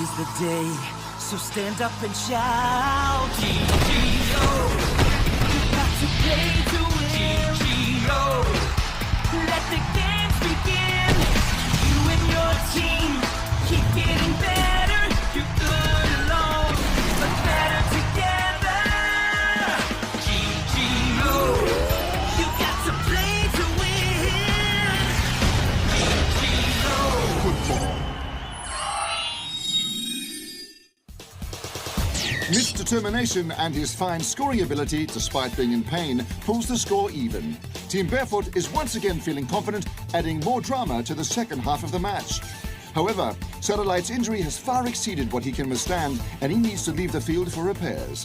is the day, so stand up and shout. GGO, you got to play to win. GGO, let the games begin. You and your team keep getting better. You're good alone, but better together. GGO, you got to play to win. GGO. Football. Mitt's determination and his fine scoring ability, despite being in pain, pulls the score even. Team Barefoot is once again feeling confident, adding more drama to the second half of the match. However, Satellite's injury has far exceeded what he can withstand, and he needs to leave the field for repairs.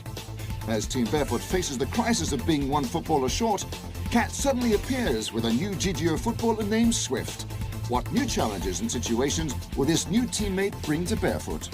As Team Barefoot faces the crisis of being one footballer short, Cat suddenly appears with a new GGO footballer named Swift. What new challenges and situations will this new teammate bring to Barefoot?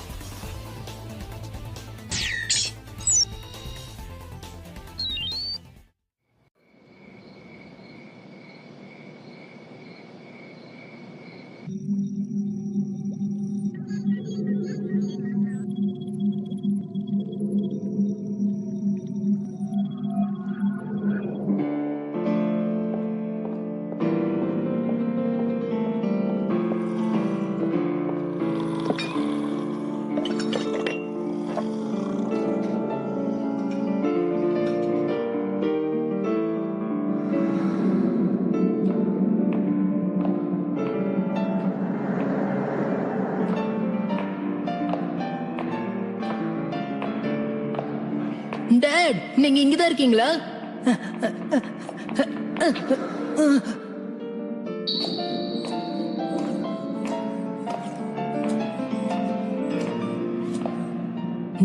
Dot, நீங்க இங்கதான் இருக்கீங்களா?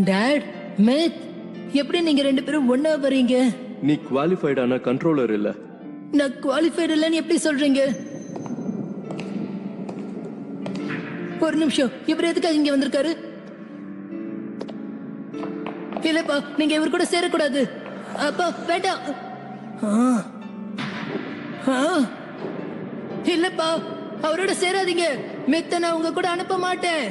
Dot, math, எப்படி நீங்க ரெண்டு பேரும் ஒண்ணா வரீங்க? நீ குவாலிஃபைட் ஆன கண்ட்ரோலர் இல்ல. நான் குவாலிஃபைட் இல்லன்னு எப்படி சொல்றீங்க? ஒரு நிமிஷம், இவர் எதுக்காக இங்க வந்திருக்காரு? இல்லப்பா, நீங்க இவர் கூட சேரக்கூடாது. அப்பா வேண்டாம். இல்லப்பா, அவரோட சேராதீங்க. மித்த நான் உங்க கூட அனுப்ப மாட்டேன்.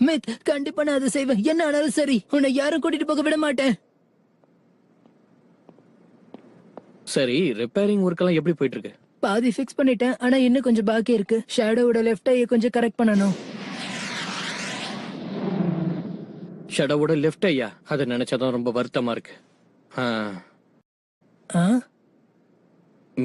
மித், கண்டிப்பா நான் அதை செய்வேன். என்ன ஆனாலும் சரி, உன்னை யாரும் கூட்டிட்டு போக விட மாட்டேன். சரி, ரிப்பேரிங் ஒர்க் எல்லாம் எப்படி போயிட்டு இருக்கு? பாதி ஃபிக்ஸ் பண்ணிட்டேன், ஆனா இன்னும் கொஞ்சம் பாக்கி இருக்கு. ஷேடோவோட லெஃப்ட் ஐயை கொஞ்சம் கரெக்ட் பண்ணணும். ஷடோவோட லெஃப்ட் ஐயா, அதை நினைச்சாதான் ரொம்ப வருத்தமா இருக்கு.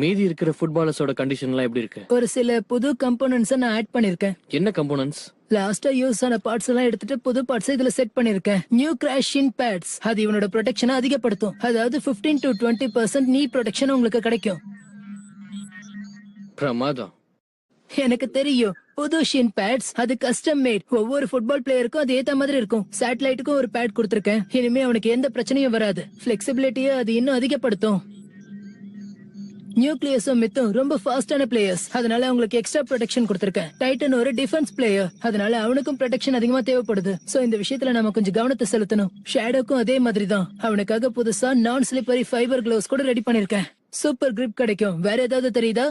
மீதி இருக்கிற ஃபுட்பாலர்ஸோட கண்டிஷன்லாம் எப்படி இருக்கு? ஒரு சில புது கம்போனன்ட்ஸ் நான் ஆட் பண்ணிருக்கேன். என்ன கம்போனன்ட்ஸ்? லாஸ்டா யூஸ் ஆன பார்ட்ஸ் எல்லாம் எடுத்துட்டு புது பார்ட்ஸ் இதுல செட் பண்ணிருக்கேன். நியூ கிராஷ் ஷின் பேட்ஸ், அது இவனோட ப்ரொடெக்ஷனை அதிகப்படுத்தும். அதாவது 15 to 20% நீ ப்ரொடெக்ஷன் உங்களுக்கு கிடைக்கும். பிரமாதம். எனக்கு தெரியும். புது ஷின் பேட்ஸ், அது கஸ்டம் மேட். ஒவ்வொரு ஃபுட்பால் பிளேயருக்கும் அது ஏத்த மாதிரி இருக்கும். சேட்டலைட்டுக்கும் ஒரு பேட் கொடுத்திருக்கேன். இனிமே அவனுக்கு எந்த பிரச்சனையும் வராது. பிளெக்சிபிலிட்டியை அது இன்னும் அதிகப்படுத்தும். நியூக்ளியஸும் மித்தும் ரொம்ப ஃபாஸ்டான பிளேயர்ஸ், அதனால அவங்களுக்கு எக்ஸ்ட்ரா ப்ரொடெக்ஷன் கொடுத்திருக்கேன். டைட்டன் ஒரு டிஃபென்ஸ் பிளேயர், அதனால அவனுக்கும் ப்ரொடெக்ஷன் அதிகமா தேவைப்படுது. சோ இந்த விஷயத்துல நம்ம கொஞ்சம் கவனத்தை செலுத்தணும். ஷேடோக்கும் அதே மாதிரி தான். அவனுக்காக புதுசா நான் ஸ்லிப்பரி ஃபைபர் கிளவுஸ் கூட ரெடி பண்ணிருக்கேன். சூப்பர் கிரிப் கிடைக்கும். வேற ஏதாவது தெரியுதா?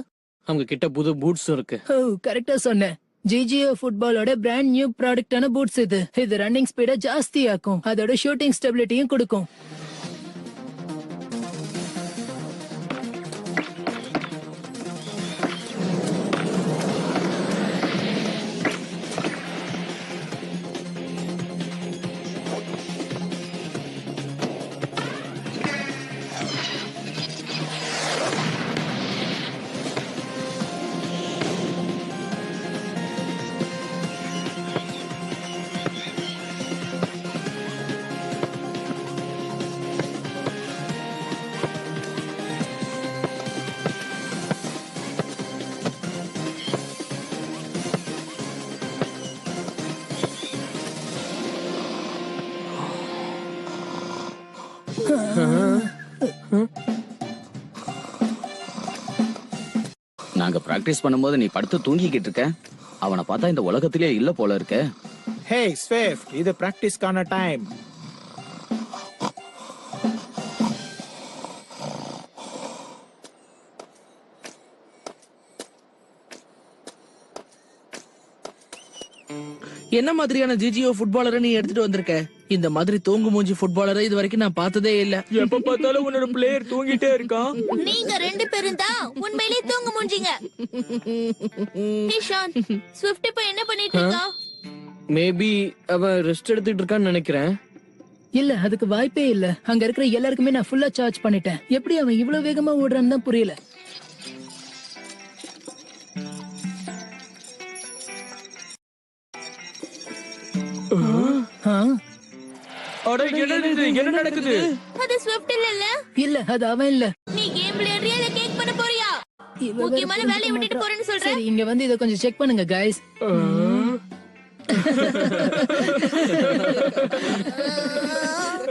அவங்க கிட்ட புது பூட்ஸும் இருக்கு. ஓ, கரெக்டா சொன்னேன். ஜிஜிஓ ஃபுட்பாலோட பிராண்ட் நியூ ப்ராடக்டான பூட்ஸ் இது. இது ரன்னிங் ஸ்பீட ஜாஸ்தி ஆக்கும், அதோட ஷூட்டிங் ஸ்டெபிலிட்டியும் கொடுக்கும். நாங்க பிராக்டிஸ் பண்ணும்போது நீ படுத்து தூங்கிக்கிட்டு இருக்க. அவனை பார்த்தா இந்த உலகத்திலே இல்ல போல இருக்க. ஹே ஸ்விஃப்ட், இது பிராக்டிஸ்க்கான டைம். என்ன மாதிரியான ஜிஜிஓ ஃபுட்பாலரை நீ எடுத்துட்டு வந்திருக்க? இந்த மாதிரி தூங்கு மூஞ்சி ஃபுட்பாலரை இது வரைக்கும் நான் பார்த்ததே இல்ல. எப்ப பார்த்தாலும் உன்னோட பிளேயர் தூங்கிட்டே இருக்கான். நீங்க 2 பேரும் தான் உண்மையிலேயே தூங்க மூஞ்சிங்க. ஹே ஷான், ஸ்விஃப்ட் இப்ப என்ன பண்ணிட்டு இருக்கா? மேபி அவன் ரெஸ்ட் எடுத்துட்டு இருக்கான்னு நினைக்கிறேன். இல்ல, அதுக்கு வாய்ப்பே இல்ல. அங்க இருக்கிற எல்லாருக்குமே நான் ஃபுல்லா சார்ஜ் பண்ணிட்டேன். எப்படி அவன் இவ்வளவு வேகமா ஓடுறான்னு தான் புரியல. ஆ? அட என்ன நடக்குது? அது ஸ்விஃப்ட் இல்ல. இல்ல, அது அவன் இல்ல. நீ கேம் விளையாடுறியா இல்ல கேக் பண்ண போறியா? இவ வேற முக்கியமான வேலையை விட்டுட்டு போறேன்னு சொல்ற. சரி, இங்க வந்து இத கொஞ்சம் செக் பண்ணுங்க guys.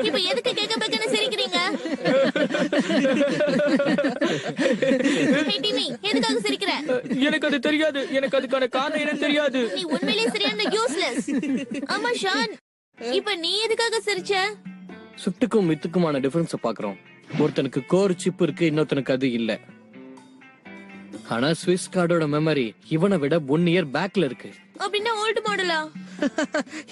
இப்ப எதுக்கு கேக்க பக்கன சிரிக்கிறீங்க? ஹே டிமி, எதுக்காக சிரிக்கிற? எனக்கு அது தெரியாது. எனக்கு அதுக்கான காரணம் என்னன்னு தெரியாது. நீ உண்மையிலேயே சரியான யூஸ்லெஸ். ஆமா ஷான், இப்ப நீ எதுக்காக சிரிச்ச? ஸ்விஃப்ட்டுக்கும் மித்துக்குமான டிஃபரன்ஸ பாக்குறோம். ஒருத்தனுக்கு கோர் சிப் இருக்கு, இன்னொருத்தனுக்கு அது இல்ல. ஆனா ஸ்விஸ் கார்டோட மெமரி இவனை விட 1 இயர் பேக்ல இருக்கு. அப்படின்னா ஓல்ட் மாடலா?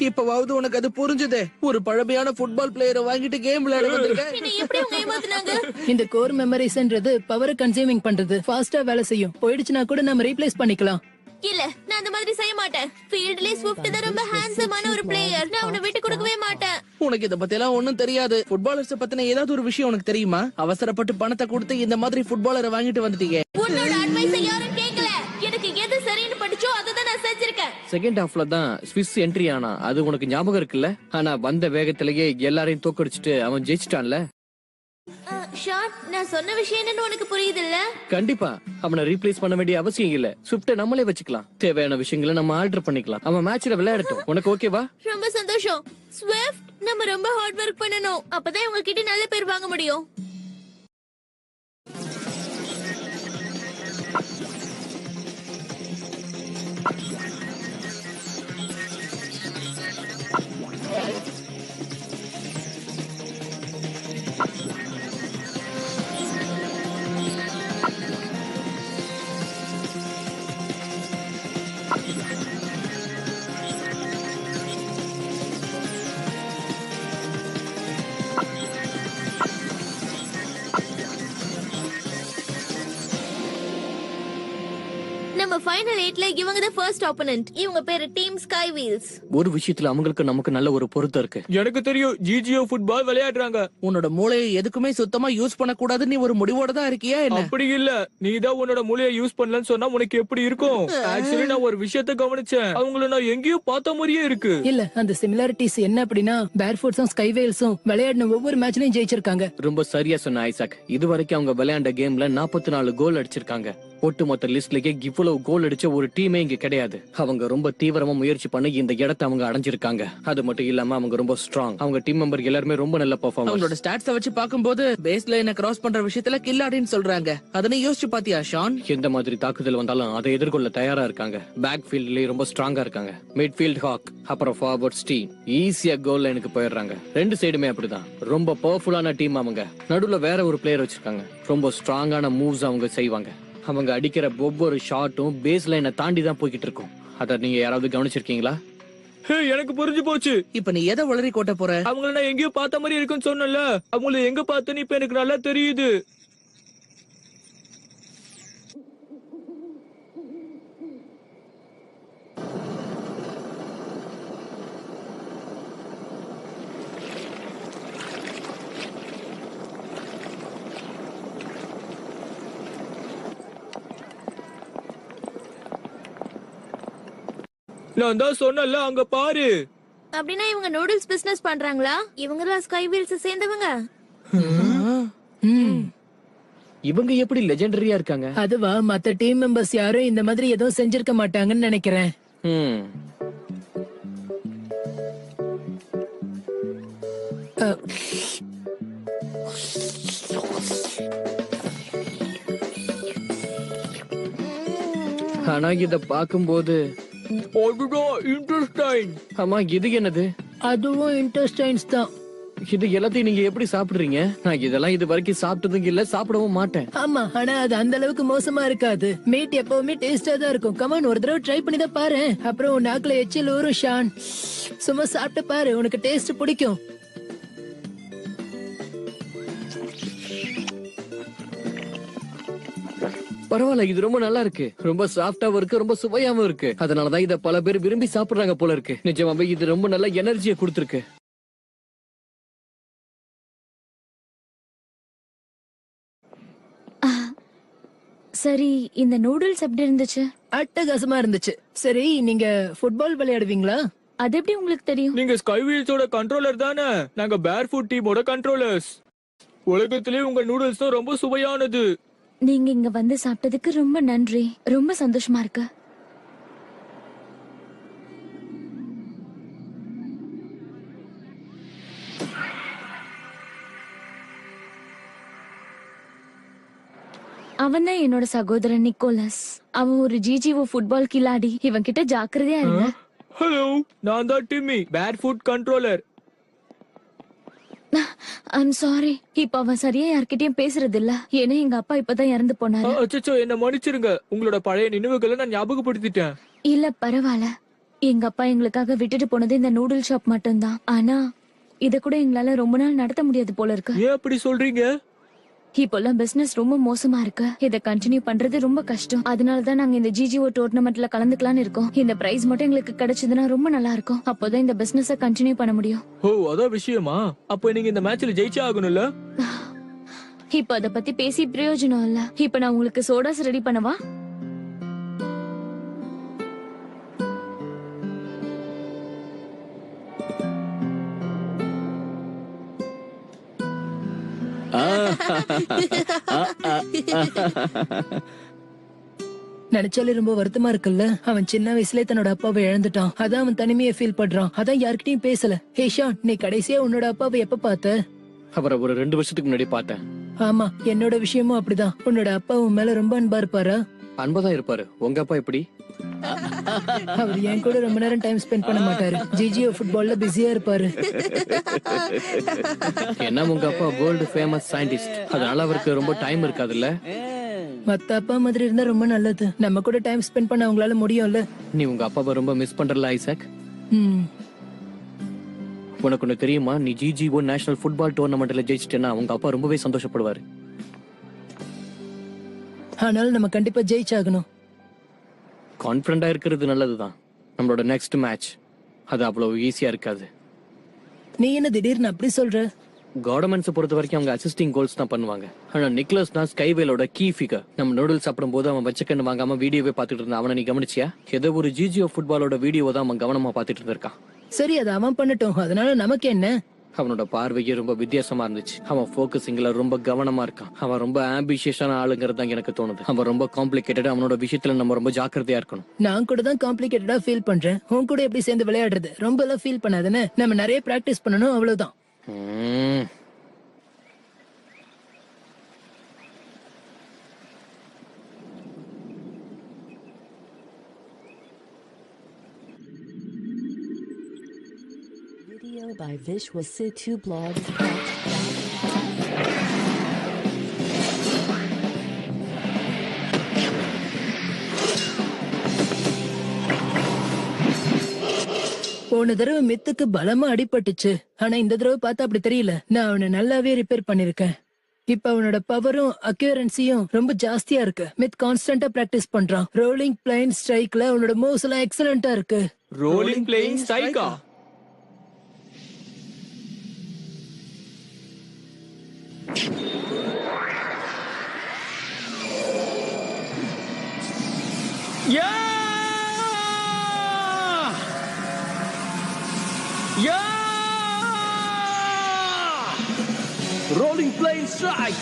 இப்பவாவது உனக்கு அது புரிஞ்சுதே. ஒரு பழமையான ஃபுட்பால் பிளேயரை வாங்கிட்டு கேம் விளையாட வந்திருக்க. என்ன எப்படி அவங்க ஏமாத்துனாங்க? இந்த கோர் மெமரிஸ்ன்றது பவர் கன்சியூமிங் பண்றது. ஃபாஸ்டா வேலை செய்யும். போயிடுச்சுனா கூட நம்ம ரீப்ளேஸ் பண்ணிக்கலாம். இல்ல, நான் அந்த மாதிரி செய்ய மாட்டேன். ஃபீல்ட்லயே ஸ்விஃப்ட் தான் ரொம்ப ஹேண்ட்ஸமான ஒரு பிளேயர். நான் அவனை விட்டு கொடுக்கவே மாட்டேன். உனக்கு இத பத்தி எல்லாம் ஒண்ணும் தெரியாது. ஃபுட்பாலர்ஸ் பத்தின ஏதாவது ஒரு விஷயம் உனக்கு தெரியுமா? அவசரப்பட்டு பணத்தை கொடுத்து இந்த மாதிரி ஃபுட்பாலரை வாங்கிட்டு வந்துட்டீங்க. உன்னோட அட்வைஸை யாரும் கேட்கல. எனக்கு எது சரின்னு படிச்சோ அதை நான் செஞ்சிருக்கேன். செகண்ட் ஹாஃப்ல தான் ஸ்விஸ் என்ட்ரி ஆனா, அது உனக்கு ஞாபகம் இருக்குல்ல? ஆனா வந்த வேகத்திலேயே எல்லாரையும் தோக்கடிச்சிட்டு அவன் ஜெயிச்சிட்டான்ல. ஷான், நான் சொன்ன விஷயம் என்னன்னு உனக்கு புரியுதுல்ல? கண்டிப்பா அவனை ரீப்ளேஸ் பண்ண வேண்டிய அவசியம் இல்ல. ஸ்விஃப்ட நம்மளே வச்சுக்கலாம். தேவையான விஷயங்களை நம்ம ஆல்டர் பண்ணிக்கலாம். அவன் மேட்ச்ல விளையாடட்டும். உனக்கு ஓகேவா? ரொம்ப சந்தோஷம். ஸ்விஃப்ட், நம்ம ரொம்ப ஹார்ட் ஒர்க் பண்ணனும். அப்பதான் உங்க கிட்ட நல்ல பேர் வாங்க முடியும். நம்ம ஃபைனல் 8ல இவங்க தான் ஃபர்ஸ்ட் ஆப்போனன்ட். இவங்க பேரு டீம் ஸ்கை வீல்ஸ். ஒரு விஷயத்துல அவங்களுக்கு நமக்கு நல்ல ஒரு பொருத்தம் இருக்கு. எனக்கு தெரியும், ஜிஜிஓ ஃபுட்பால் விளையாடுறாங்க. உன்னோட மூளையை எதுக்குமே சுத்தமா யூஸ் பண்ண கூடாது. நீ ஒரு முடிவோட தான் இருக்கியா என்ன? அப்படி இல்ல, நீ தான் உன்னோட மூளையை யூஸ் பண்ணலன்னு சொன்னா உனக்கு எப்படி இருக்கும்? ஆக்சுவலி நான் ஒரு விஷயத்தை கவனிச்சேன். அவங்கள நான் எங்கேயோ பார்த்த மாதிரியே இருக்கு. இல்ல, அந்த சிமிலாரிட்டிஸ் என்ன அப்படின்னா பேர்ஃபுட்ஸும் ஸ்கை வேல்ஸும் விளையாடின ஒவ்வொரு மேட்ச்லயும் ஜெயிச்சிருக்காங்க. ரொம்ப சரியா சொன்ன ஐசாக். இது வரைக்கும் அவங்க விளையாண்ட கேம்ல 44 கோல் அடிச்சிருக்காங்க. ஒட்டுமொத்த லிஸ்ட்லயே இவ்வளவு கோல் அடிச்ச ஒரு டீமே இங்க கிடையாது. அவங்க ரொம்ப தீவிரமா முயற்சி பண்ணி இந்த இடத்தை அவங்க அடைஞ்சிருக்காங்க. அது மட்டும் இல்லாம அவங்க ரொம்ப ஸ்ட்ராங். அவங்க டீம் மெம்பர் எல்லாருமே ரொம்ப நல்ல பெர்ஃபார்மன்ஸ். அவங்களோட ஸ்டாட்ஸ வச்சு பாக்கும்போது பேஸ் லைனை கிராஸ் பண்ற விஷயத்துல கில்லாடின்னு சொல்றாங்க. அதனை யோசிச்சு பாத்தியா ஷான்? எந்த மாதிரி தாக்குதல் வந்தாலும் அதை எதிர்கொள்ள தயாரா இருக்காங்க. பேக் ஃபீல்ட்லயே ரொம்ப ஸ்ட்ராங்கா இருக்காங்க. மிட்ஃபீல்ட் ஹாக், அப்புறம் ஃபார்வர்ட் ஸ்டீம் ஈஸியா கோல் லைனுக்கு போயிடுறாங்க. 2 சைடுமே அப்படிதான். ரொம்ப பவர்ஃபுல்லான டீம் அவங்க. நடுவுல வேற ஒரு பிளேயர் வச்சிருக்காங்க. ரொம்ப ஸ்ட்ராங்கான மூவ்ஸ் அவங்க செய்வாங்க. அவங்க அடிக்கிற ஒவ்வொரு ஷாட்டும் பேஸ் லைனை தாண்டி தான் போய்கிட்டு இருக்கும். அத நீங்க யாராவது கவனிச்சிருக்கீங்களா? எனக்கு புரிஞ்சு போச்சு. இப்ப நீ எதை வளரி கோட்ட போற? அவங்கள நான் எங்கேயோ பார்த்த மாதிரி இருக்குன்னு சொன்னல. அவங்கள எங்க பார்த்தேன்னு இப்ப எனக்கு நல்லா தெரியுது. நான் தான் சொன்னல, அங்க பாரு. அப்படின்னா இவங்க நூடுல்ஸ் பிசினஸ் பண்றாங்களா? இவங்க தான் ஸ்கை வீல்ஸ் சேர்ந்தவங்க. இவங்க எப்படி லெஜெண்டரியா இருக்காங்க? அதுவா, மத்த டீம் மெம்பர்ஸ் யாரும் இந்த மாதிரி எதுவும் செஞ்சிருக்க மாட்டாங்கன்னு நினைக்கிறேன். ஆனா இத பாக்கும்போது ஆமா, இது என்னது? அதுவும் இன்டெஸ்டைன்ஸ் தான். இது எல்லாத்தையும் நீங்க எப்படி சாப்பிடுறீங்க? நான் இதெல்லாம் இது வரைக்கும் சாப்பிட்டதும் இல்ல, சாப்பிடவும் மாட்டேன். ஆமா, ஆனா அது அந்த அளவுக்கு மோசமா இருக்காது. மீட் எப்பவுமே டேஸ்டா தான் இருக்கும். கமான், ஒரு தடவை ட்ரை பண்ணி தான் பாரு. அப்புறம் உன் நாக்குல எச்சில் ஊறும் ஷான். சும்மா சாப்பிட்டு பாரு, உனக்கு டேஸ்ட் பிடிக்கும். பரவாயில்ல, இது ரொம்ப நல்லா இருக்கு. ரொம்ப சாஃப்டாவும் இருக்கு, ரொம்ப சுவையாவும் இருக்கு. அதனாலதான் இத பல பேர் விரும்பி சாப்பிடுறாங்க போல இருக்கு. நிஜமாவே இது ரொம்ப நல்ல எனர்ஜியை கொடுத்திருக்கு. சரி, இந்த நூடுல்ஸ் எப்படி இருந்துச்சு? அட்டகாசமா இருந்துச்சு. சரி, நீங்க ஃபுட்பால் விளையாடுவீங்களா? அது எப்படி உங்களுக்கு தெரியும்? நீங்க ஸ்கைவீல்ஸோட கண்ட்ரோலர் தானே? நாங்க பேர்ஃபுட் டீமோட கண்ட்ரோலர்ஸ். உலகத்திலே உங்க நூடுல்ஸ் தான் ரொம்ப சுவையானது. நீங்க இங்க வந்து சாப்பிட்டதுக்கு ரொம்ப நன்றி. ரொம்ப சந்தோஷமா இருக்கு. அவன் தான் என்னோட சகோதரன் நிக்கோலஸ். அவன் ஒரு ஜிஜிஓ ஃபுட்பால் கில்லாடி. இவன் கிட்ட ஜாக்கிரதையா இருங்க. ஹலோ, நான் தான் Timmy, barefoot controller. I'm sorry. இப்ப அவன் சரியா யார்கிட்டயும் பேசுறது இல்ல. ஏன்னா எங்க அப்பா இப்பதான் இறந்து போனாரு. அச்சச்சோ, என்ன மன்னிச்சிருங்க. உங்களோட பழைய நினைவுகளை நான் ஞாபகப்படுத்திட்டேன். இல்ல, பரவாயில்ல. எங்க அப்பா எங்களுக்காக விட்டுட்டு போனது இந்த நூடுல் ஷாப் மட்டும்தான். ஆனா இத கூட எங்களால ரொம்ப நாள் நடத்த முடியாது போல இருக்கு. ஏன் அப்படி சொல்றீங்க? இப்பெல்லாம் பிசினஸ் ரொம்ப மோசமா இருக்கு. இத கண்டினியூ பண்றது ரொம்ப கஷ்டம். அதனாலதான் நாங்க இந்த ஜிஜிஓ டோர்னமெண்ட்ல கலந்துக்கலாம்னு இருக்கோம். இந்த பிரைஸ் மட்டும் எங்களுக்கு கிடைச்சதுன்னா ரொம்ப நல்லா இருக்கும். அப்போதான் இந்த பிசினஸ கண்டினியூ பண்ண முடியும். ஓ, அதான் விஷயமா? அப்ப நீங்க இந்த மேட்ச்ல ஜெயிச்சே ஆகணும்ல? இப்ப அத பத்தி பேசி பிரயோஜனம் இல்ல. இப்ப நான் உங்களுக்கு சோடாஸ் ரெடி பண்ணவா? நினைச்சாலே ரொம்ப வருத்தமா இருக்குல்ல. அவன் சின்ன வயசுலயே தன்னோட அப்பாவை இழந்துட்டான். அதான் அவன் தனிமையை ஃபீல் பண்றான். அதான் யார்கிட்டயும் பேசல. ஹே ஷான், நீ கடைசியா உன்னோட அப்பாவை எப்ப பார்த்த? அவரை ஒரு 2 வருஷத்துக்கு முன்னாடி பார்த்தேன். ஆமா, என்னோட விஷயமும் அப்படிதான். உன்னோட அப்பா உன் மேல ரொம்ப அன்பா இருப்பாரா? அன்பதான் இருப்பாரு. உங்க அப்பா எப்படி? அவர் என் கூட ரொம்ப நேரம் டைம் ஸ்பெண்ட் பண்ண மாட்டாரு. ஜிஜிஓ ஃபுட்பால்ல பிஸியா இருப்பாரு. என்ன, உங்க அப்பா வேர்ல்டு ஃபேமஸ் சயின்டிஸ்ட். அதனால அவருக்கு ரொம்ப டைம் இருக்காதுல்ல. மத்த அப்பா மாதிரி இருந்தா ரொம்ப நல்லது. நம்ம கூட டைம் ஸ்பெண்ட் பண்ண அவங்களால முடியும்ல. நீ உங்க அப்பாவை ரொம்ப மிஸ் பண்றல ஐசக்? உனக்கு ஒண்ணு தெரியுமா? நீ ஜிஜிஓ நேஷனல் ஃபுட்பால் டோர்னமெண்ட்ல ஜெயிச்சிட்டேன்னா உங்க அப்பா ரொம்பவே சந்தோஷப்படுவாரு. ஆனாலும் நம்ம கண்டிப்பா ஜெயிச்சாகணும். கான்பிடண்டா இருக்கிறது நல்லதுதான். நம்மளோட நெக்ஸ்ட் மேட்ச் அது அவ்வளவு ஈஸியா இருக்காது. நீ என்ன திடீர்னு அப்படி சொல்ற? கவர்மெண்ட்ஸ் பொறுத்த வரைக்கும் அவங்க அசிஸ்டிங் கோல்ஸ் தான் பண்ணுவாங்க. ஆனா நிக்லஸ் தான் ஸ்கைவேலோட கீ ஃபிகர். நம்ம நூடுல்ஸ் சாப்பிடும் போது அவன் வச்சக்கண்ணு வாங்காம வீடியோவே பாத்துட்டு இருந்தான். அவனை நீ கவனிச்சியா? ஏதோ ஒரு ஜிஜிஓ ஃபுட்பாலோட வீடியோ தான் அவன் கவனமா பாத்துட்டு இருந்திருக்கான். சரி, அதை அவன் பண்ணட்டும். அதனால நமக்கு என்ன? அவனோட பார்வையே ரொம்ப வித்தியாசமா இருந்துச்சு. அவன் போக்கசிங்ல ரொம்ப கவனமா இருக்கான். அவன் ரொம்ப ஆம்பிஷியஸான ஆளுங்கிறது தான் எனக்கு தோணுது. அவன் ரொம்ப காம்ப்ளிகேட்டட். அவனோட விஷயத்துல நம்ம ரொம்ப ஜாக்கிரதையா இருக்கணும். நான் கூட தான் காம்ப்ளிகேட்டடா ஃபீல் பண்றேன். உன் கூட எப்படி சேர்ந்து விளையாடுறது? ரொம்ப எல்லாம் ஃபீல் பண்ணாதுன்னு. நம்ம நிறைய பிராக்டிஸ் பண்ணணும், அவ்வளவுதான். By Vishwa Situ Blogs. போன தடவை மித்துக்கு பலமா அடிபட்டுச்சு. ஆனா இந்த தடவை பார்த்தா அப்படி தெரியல. நான் அவனை நல்லாவே ரிப்பேர் பண்ணிருக்கேன். இப்ப அவனோட பவரும் அக்யூரன்சியும் ரொம்ப ஜாஸ்தியா இருக்கு. மித் கான்ஸ்டன்டா பிராக்டிஸ் பண்றான். ரோலிங் பிளைன் ஸ்ட்ரைக்ல அவனோட மூவ்ஸ் எல்லாம் எக்ஸலண்டா இருக்கு. ரோலிங் பிளேயிங் ஸ்ட்ரைக்கா? Yeah! Yeah! Rolling plane strike.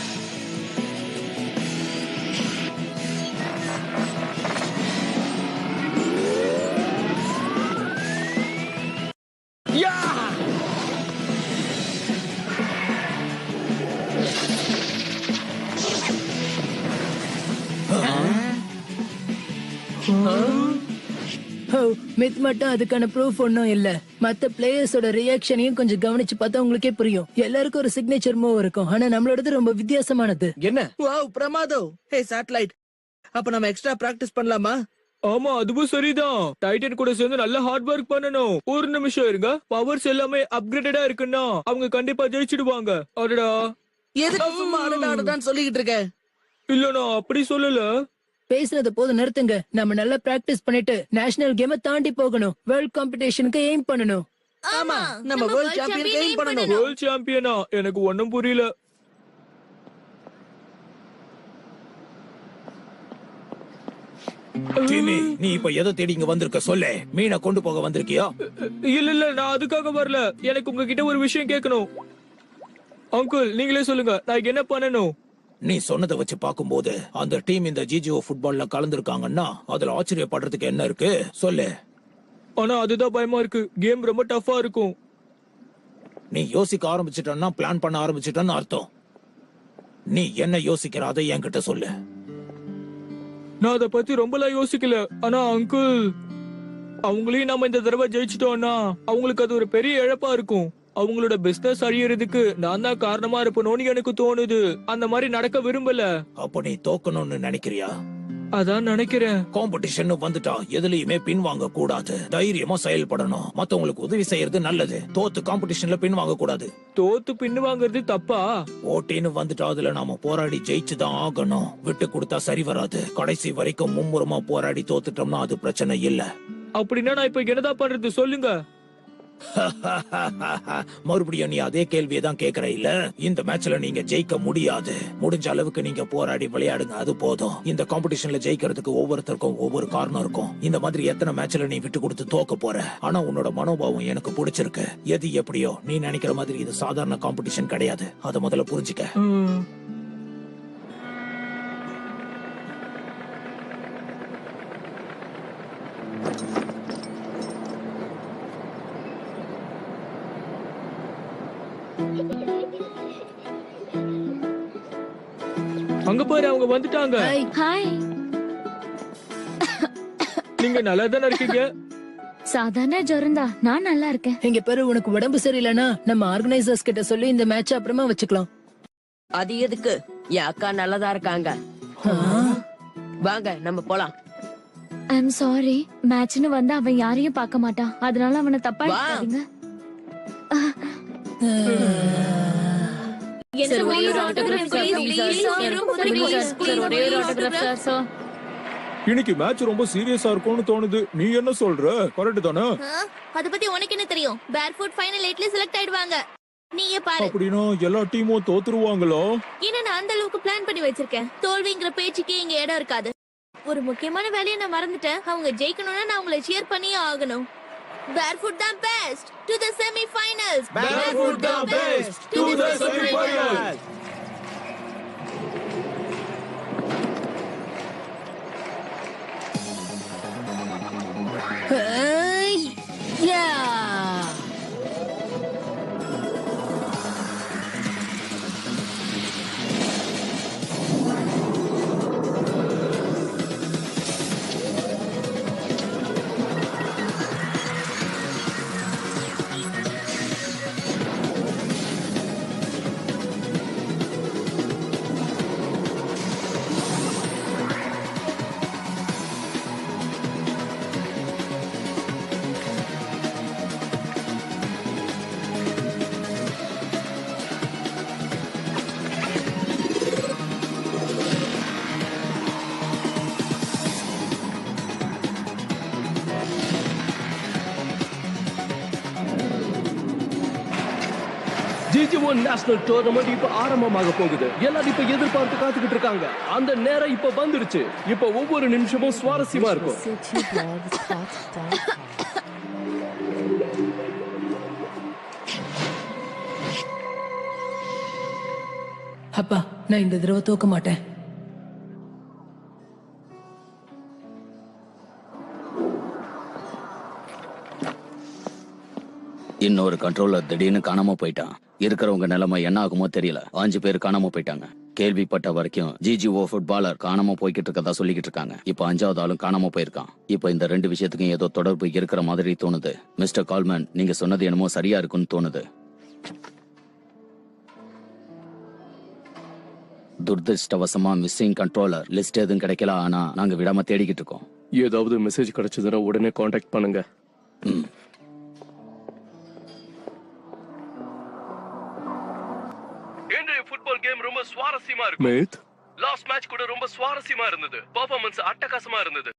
Yeah! Oh, மித் மட்டும் அதுக்கான ப்ரூஃப் ஒன்றும் இல்ல. மத்த பிளேயர்ஸோட ரியாக்ஷனையும் கொஞ்சம் கவனிச்சு பார்த்தா உங்களுக்கே புரியும். எல்லாருக்கும் ஒரு சிக்னேச்சர் மூவ் இருக்கும், ஆனா நம்மளோடது ரொம்ப வித்தியாசமானது. என்ன வாவ் பிரமாதம். ஹே சாட்டலைட், அப்ப நம்ம எக்ஸ்ட்ரா பிராக்டிஸ் பண்ணலாமா? ஆமா அதுவும் சரிதான். டைட்டன் கூட சேர்ந்து நல்ல ஹார்ட் ஒர்க் பண்ணணும். ஒரு நிமிஷம் இருங்க. பவர்ஸ் எல்லாமே அப்கிரேடடா இருக்குன்னா அவங்க கண்டிப்பா ஜெயிச்சிடுவாங்க. அடடா. எதுக்கு சும்மா அடடான்னு சொல்லிக்கிட்டு இருக்க? இல்ல நான் அப்படி சொல்லல. பேசுனது போது நிறுத்துங்க. நம்ம நல்லா பிராக்டிஸ் பண்ணிட்டு நேஷனல் கேமை தாண்டி போகணும். வேர்ல்ட் காம்படிஷனுக்கு எய்ம் பண்ணணும். ஆமா, நம்ம வேர்ல்ட் சாம்பியன் கெயின் பண்ணணும். வேர்ல்ட் சாம்பியனா? எனக்கு ஒண்ணும் புரியல. டிமி, நீ இப்ப எதை தேடி இங்க வந்திருக்க சொல்லு. மீனை கொண்டு போக வந்திருக்கியா? இல்ல நான் அதுக்காக வரல. எனக்கு உங்ககிட்ட ஒரு விஷயம் கேட்கணும். அங்கிள் நீங்களே சொல்லுங்க, நான் என்ன பண்ணணும்? நீ சொன்னதை வச்சு பாக்கும்போது அந்த டீம் இந்த ஜிஜிஓ ஃபுட்பால்ல கலந்துருக்காங்கன்னா அதுல ஆச்சரியப்படுறதுக்கு என்ன இருக்கு சொல்லு. ஆனா அதுதான் பயமா இருக்கு. கேம் ரொம்ப டஃபா இருக்கும். நீ யோசிக்க ஆரம்பிச்சிட்டன்னா பிளான் பண்ண ஆரம்பிச்சிட்டன்னு அர்த்தம். நீ என்ன யோசிக்கிற அதை என்கிட்ட சொல்லு. நான் அதை பத்தி ரொம்பலாம் யோசிக்கல. ஆனா அங்கிள், அவங்களையும் நாம இந்த தடவை ஜெயிச்சிட்டோம்னா அவங்களுக்கு அது ஒரு பெரிய இழப்பா இருக்கும். அவங்களோட பிசினஸ் அழியறதுக்கு நான் தான் காரணமா இருப்பணும்னு எனக்கு தோணுது. அந்த மாதிரி நடக்க விரும்பல. அப்ப நீ தோக்கணும்னு நினைக்கிறியா? அதான் நினைக்கிறேன். காம்படிஷன் வந்துட்டா எதுலயுமே பின் வாங்க கூடாது. தைரியமா செயல்படணும். மத்தவங்களுக்கு உதவி செய்யறது நல்லது. தோத்து காம்படிஷன்ல பின் வாங்க கூடாது. தோத்து பின்னு வாங்குறது தப்பா? போட்டின்னு வந்துட்டா அதுல நாம போராடி ஜெயிச்சுதான் ஆகணும். விட்டு கொடுத்தா சரி வராது. கடைசி வரைக்கும் மும்முரமா போராடி தோத்துட்டோம்னா அது பிரச்சனை இல்ல. அப்படின்னா நான் இப்ப என்னதான் பண்றது சொல்லுங்க. மறுபடியும் நீ அதே கேள்வியை தான் கேக்குற இல்ல? இந்த மேட்ச்ல நீங்க ஜெயிக்க முடியாது. முடிஞ்ச அளவுக்கு நீங்க போராடி விளையாடுங்க, அது போதும். இந்த காம்படிஷன்ல ஜெயிக்கிறதுக்கு ஒவ்வொருத்தருக்கும் ஒவ்வொரு காரணம் இருக்கும். இந்த மாதிரி எத்தனை மேட்ச்ல நீ விட்டு கொடுத்து தோக்க போற. ஆனா உன்னோட மனோபாவம் எனக்கு பிடிச்சிருக்கு. எது எப்படியோ நீ நினைக்கிற மாதிரி இது சாதாரண காம்படிஷன் கிடையாது. அதை முதல்ல புரிஞ்சுக்க. அங்க பாரு, அவங்க வந்துட்டாங்க. ஹாய். நீங்க நல்லா தானே இருக்கீங்க? சாதாரண ஜொரந்தா, நான் நல்லா இருக்கேன். இங்க பேரு உனக்கு உடம்பு சரியில்லைன்னா நம்ம ஆர்கனைசர்ஸ் கிட்ட சொல்லி இந்த மேட்ச் அப்புறமா வச்சுக்கலாம். அது எதுக்கு? என் அக்கா நல்லதா இருக்காங்க. வாங்க நம்ம போலாம். I'm sorry. மேட்ச்னு வந்தா அவன் யாரையும் பார்க்க மாட்டான். அதனால அவனை தப்பா எடுக்காதீங்க. இன்னைக்கு மேட்ச் ரொம்ப சீரியஸா இருக்கும்னு தோணுது. நீ என்ன சொல்ற? கரெக்ட் தானே? அத பத்தி உனக்கு என்ன தெரியும்? பேர்ஃபுட் ஃபைனல் 8ல செலக்ட் ஆயிடுவாங்க. நீயே பாரு. அப்படினா எல்லா டீமும் தோத்துருவாங்களோ? ஏன்னா நான் அந்த அளவுக்கு பிளான் பண்ணி வச்சிருக்கேன். தோல்விங்கிற பேச்சுக்கே இங்க இடம் இருக்காது. ஒரு முக்கியமான வேலையை நான் மறந்துட்டேன். அவங்க ஜெயிக்கணும்னா நான் அவங்களை சியர் பண்ணியே ஆகணும். Barefoot the best to the semi-finals. Barefoot the best to the semi-finals. GG1 national tournament இப்ப ஆரம்பமாக போகுது. எல்லாரும் இப்ப எதிர்பார்த்து காத்துக்கிட்டு இருக்காங்க. அந்த நேரம் இப்ப வந்துருச்சு. இப்ப ஒவ்வொரு நிமிஷமும் சுவாரஸ்யமா இருக்கும். அப்பா, நான் இந்த தடவை தோக்க மாட்டேன். இன்னொரு கண்ட்ரோலர் திடீர்னு காணாம போயிட்டான். இருக்கிறவங்க நிலைமை என்ன ஆகுமோ தெரியல. 5 பேர் காணாம போயிட்டாங்க. கேள்விப்பட்ட வரைக்கும் ஜிஜிஓ ஃபுட்பாலர் காணாம போய்கிட்டு இருக்கதா சொல்லிக்கிட்டு இருக்காங்க. இப்ப 5வது ஆளும் காணாம போயிருக்கான். இப்ப இந்த 2 விஷயத்துக்கும் ஏதோ தொடர்பு இருக்கிற மாதிரி தோணுது. மிஸ்டர் கால்மன், நீங்க சொன்னது என்னமோ சரியா இருக்குன்னு தோணுது. துர்திருஷ்டவசமா மிஸ்ஸிங் கண்ட்ரோலர் லிஸ்ட் எதுவும் கிடைக்கல. ஆனா நாங்க விடாம தேடிக்கிட்டு இருக்கோம். ஏதாவது மெசேஜ் கிடைச்சதுன்னா உடனே காண்டாக்ட் பண்ணுங்க. இன்றைய ஃபுட்பால் கேம் ரொம்ப சுவாரஸ்யமா இருக்கு. மேத், லாஸ்ட் மேட்ச் கூட ரொம்ப சுவாரஸ்யமா இருந்தது. பெர்ஃபார்மன்ஸ் அட்டகாசமா இருந்தது.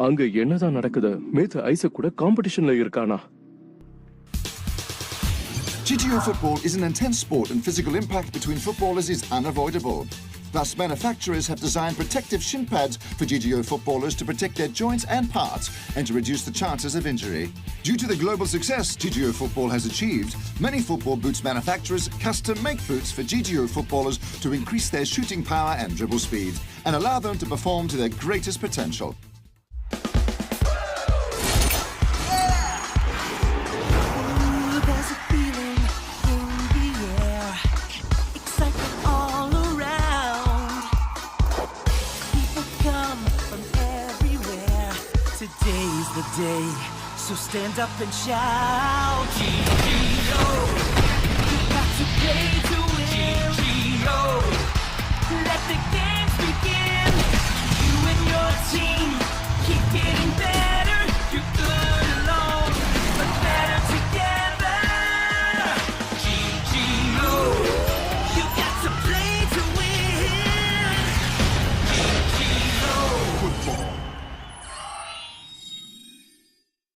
அங்க என்னதான் நடக்குது? மேத் ஐசக் கூட காம்படிஷன்ல இருக்கானா? GTO football is an intense sport and physical impact between footballers is unavoidable. Thus, manufacturers have designed protective shin pads for GTO footballers to protect their joints and parts and to reduce the chances of injury. Due to the global success GTO football has achieved, many football boots manufacturers custom make boots for GTO footballers to increase their shooting power and dribble speed and allow them to perform to their greatest potential. Today's the day, so stand up and shout. GTO, you got to play